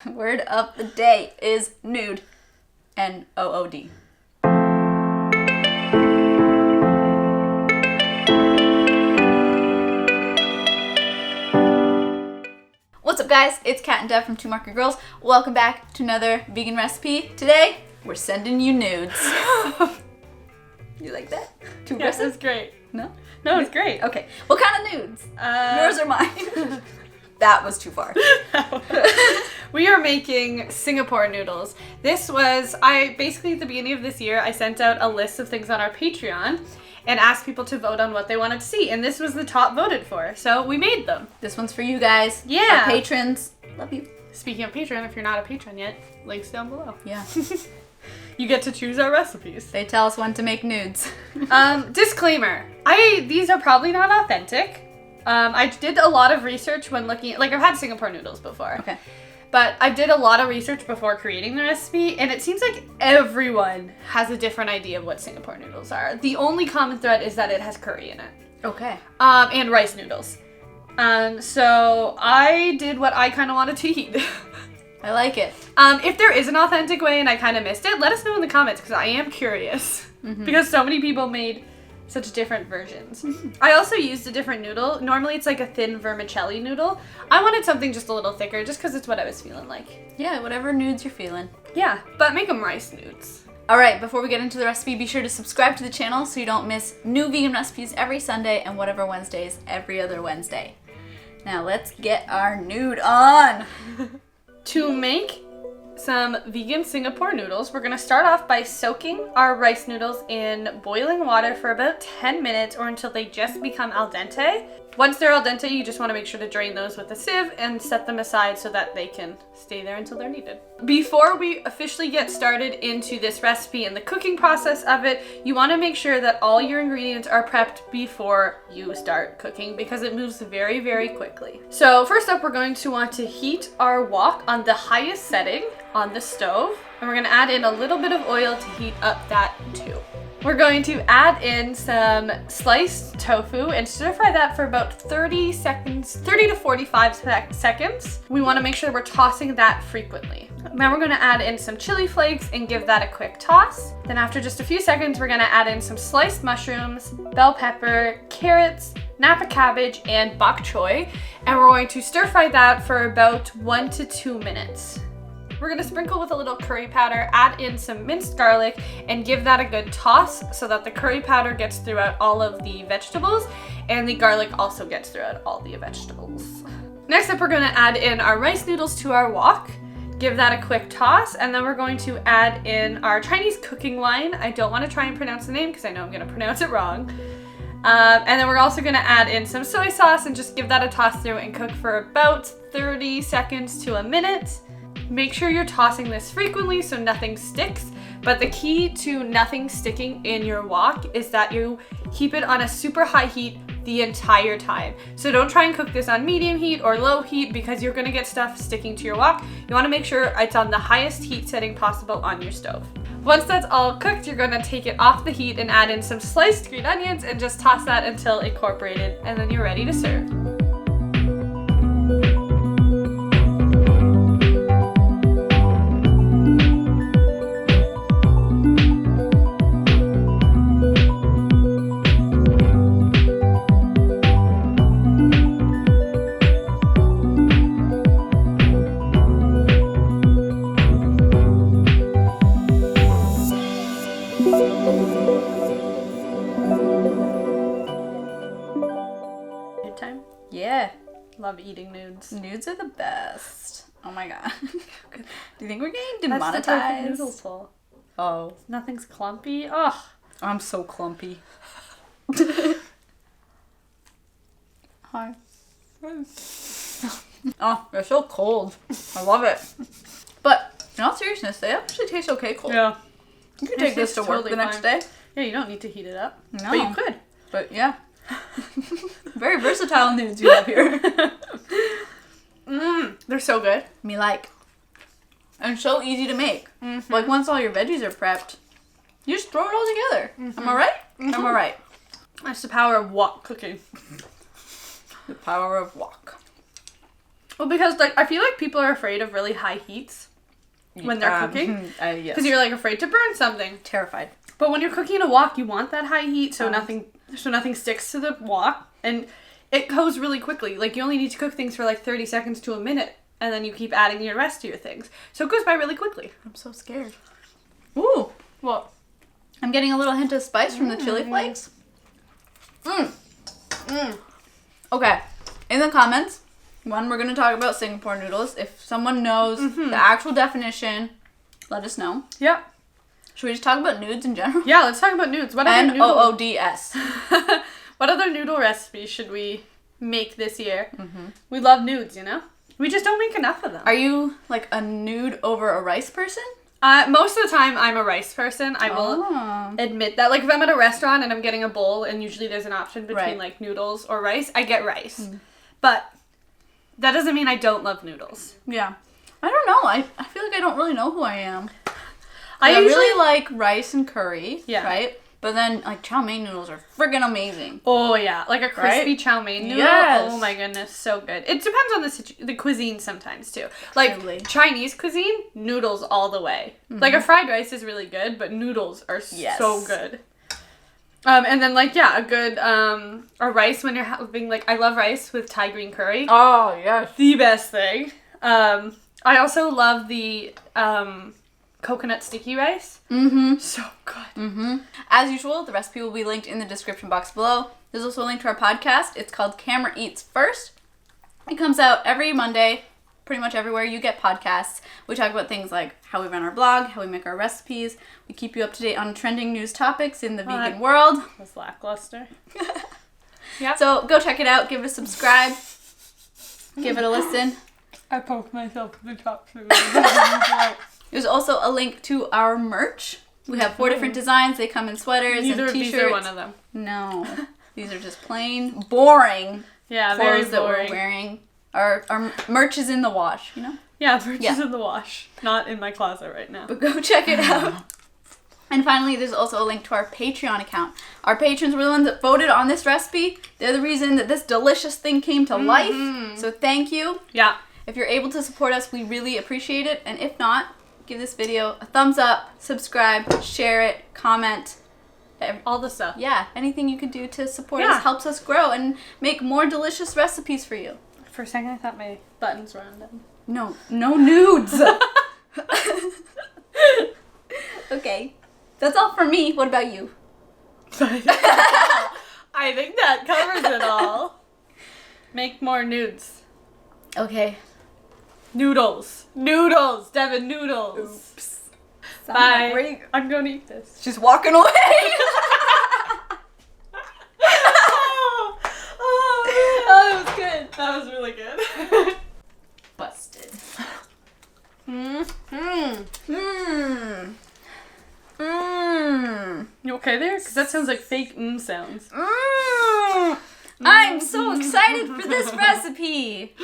Word of the day is nude. N-O-O-D. What's up, guys? It's Kat and Dev from Two Marker Girls. Welcome back to another vegan recipe. Today, we're sending you nudes. You like that? Too aggressive? Yes, it's great. No? No, it's great. Okay. What kind of nudes? Yours or mine? That was too far. We are making Singapore noodles. This was, basically at the beginning of this year, I sent out a list of things on our Patreon and asked people to vote on what they wanted to see. And this was the top voted for. So we made them. This one's for you guys. Yeah. Our patrons. Love you. Speaking of Patreon, if you're not a patron yet, links down below. Yeah. You get to choose our recipes. They tell us when to make nudes. Disclaimer. These are probably not authentic. I did a lot of research when looking at, I've had Singapore noodles before. Okay. But I did a lot of research before creating the recipe, and it seems like everyone has a different idea of what Singapore noodles are. The only common thread is that it has curry in it. Okay. And rice noodles. So I did what I kind of wanted to eat. I like it. If there is an authentic way and I kind of missed it, let us know in the comments, because I am curious. Mm-hmm. Because so many people made such different versions. I also used a different noodle. Normally it's like a thin vermicelli noodle. I wanted something just a little thicker just because it's what I was feeling like. Yeah, whatever nudes you're feeling. Yeah, but make them rice nudes. Alright, before we get into the recipe, be sure to subscribe to the channel so you don't miss new vegan recipes every Sunday and whatever Wednesdays every other Wednesday. Now let's get our nude on! To make some vegan Singapore noodles, we're going to start off by soaking our rice noodles in boiling water for about 10 minutes or until they just become al dente. Once they're al dente, you just want to make sure to drain those with a sieve and set them aside so that they can stay there until they're needed. Before we officially get started into this recipe and the cooking process of it, you want to make sure that all your ingredients are prepped before you start cooking because it moves very, very quickly. So first up, we're going to want to heat our wok on the highest setting on the stove, and we're going to add in a little bit of oil to heat up that too. We're going to add in some sliced tofu and stir fry that for about 30 to 45 seconds. We want to make sure we're tossing that frequently. Then we're going to add in some chili flakes and give that a quick toss. Then after just a few seconds, we're going to add in some sliced mushrooms, bell pepper, carrots, napa cabbage, and bok choy. And we're going to stir fry that for about 1 to 2 minutes. We're gonna sprinkle with a little curry powder, add in some minced garlic, and give that a good toss so that the curry powder gets throughout all of the vegetables and the garlic also gets throughout all the vegetables. Next up, we're gonna add in our rice noodles to our wok, give that a quick toss, and then we're going to add in our Chinese cooking wine. I don't wanna try and pronounce the name because I know I'm gonna pronounce it wrong. And then we're also gonna add in some soy sauce and just give that a toss through and cook for about 30 seconds to a minute. Make sure you're tossing this frequently so nothing sticks, but the key to nothing sticking in your wok is that you keep it on a super high heat the entire time. So don't try and cook this on medium heat or low heat because you're gonna get stuff sticking to your wok. You wanna make sure it's on the highest heat setting possible on your stove. Once that's all cooked, you're gonna take it off the heat and add in some sliced green onions and just toss that until incorporated, and then you're ready to serve. Time? Yeah. Love eating nudes. Nudes are the best. Oh my god. Do you think we're getting That's the perfect noodle demonetized? pull. Oh. Nothing's clumpy. Oh. I'm so clumpy. Hi. Oh, they're so cold. I love it. But in all seriousness, they actually taste okay cold. Yeah. You can take this to work totally the next fine. day. Yeah, you don't need to heat it up. No. But you could. But yeah. Very versatile nudes you have here. They're so good. Me like. And so easy to make. Mm-hmm. Like once all your veggies are prepped, you just throw it all together. Am I right? Am I right? That's the power of wok cooking. The power of wok. Well, because like I feel like people are afraid of really high heats when they're cooking. Yes. Because you're like afraid to burn something. Terrified. But when you're cooking a wok, you want that high heat so nothing sticks to the wok, and it goes really quickly. Like you only need to cook things for like 30 seconds to a minute, and then you keep adding your rest to your things. So it goes by really quickly. I'm so scared. Ooh. What? I'm getting a little hint of spice from the chili flakes. Okay. In the comments, we're going to talk about Singapore noodles. If someone knows the actual definition, let us know. Yeah. Should we just talk about nudes in general? Yeah, let's talk about nudes. What other Noods. What other noodle recipes should we make this year? We love nudes, you know? We just don't make enough of them. Are you like a nude over a rice person? Most of the time, I'm a rice person. I will admit that. Like, if I'm at a restaurant and I'm getting a bowl, and usually there's an option between, like, noodles or rice, I get rice. But that doesn't mean I don't love noodles. Yeah. I don't know. I feel like I don't really know who I am. I usually really like rice and curry, Yeah. right? But then, like, chow mein noodles are friggin' amazing. Oh, yeah. Like a crispy Right? chow mein noodle. Yes. Oh, my goodness. So good. It depends on the cuisine sometimes, too. Like, Totally. Chinese cuisine, noodles all the way. Like, a fried rice is really good, but noodles are so good. And then, like, yeah, a good, a rice when you're having, like, I love rice with Thai green curry. Oh, yes. The best thing. I also love the, coconut sticky rice. So good. As usual, the recipe will be linked in the description box below. There's also a link to our podcast. It's called Camera Eats First. It comes out every Monday, pretty much everywhere you get podcasts. We talk about things like how we run our blog, how we make our recipes. We keep you up to date on trending news topics in the vegan world. That's lackluster. So go check it out. Give it a subscribe. Give it a listen. I poked myself in the top. There's also a link to our merch. We have 4 different designs. They come in sweaters and t-shirts. These are one of them. No. These are just plain, boring very clothes that we're boring. wearing. Our merch is in the wash, you know? Yeah, merch is in the wash. Not in my closet right now. But go check it out. And finally, there's also a link to our Patreon account. Our patrons were the ones that voted on this recipe. They're the reason that this delicious thing came to life. So thank you. Yeah. If you're able to support us, we really appreciate it. And if not, give this video a thumbs up, subscribe, share it, comment. All the stuff. Yeah, anything you can do to support us helps us grow and make more delicious recipes for you. For a second, I thought my buttons were undone. No nudes. Okay, that's all for me. What about you? I think that covers it all. Make more nudes. Okay. Noodles. Devin, noodles. Oops. Bye. I'm gonna eat this. She's walking away. Oh, that was good. That was really good. Busted. You okay there? Because that sounds like fake sounds. I'm so excited for this recipe.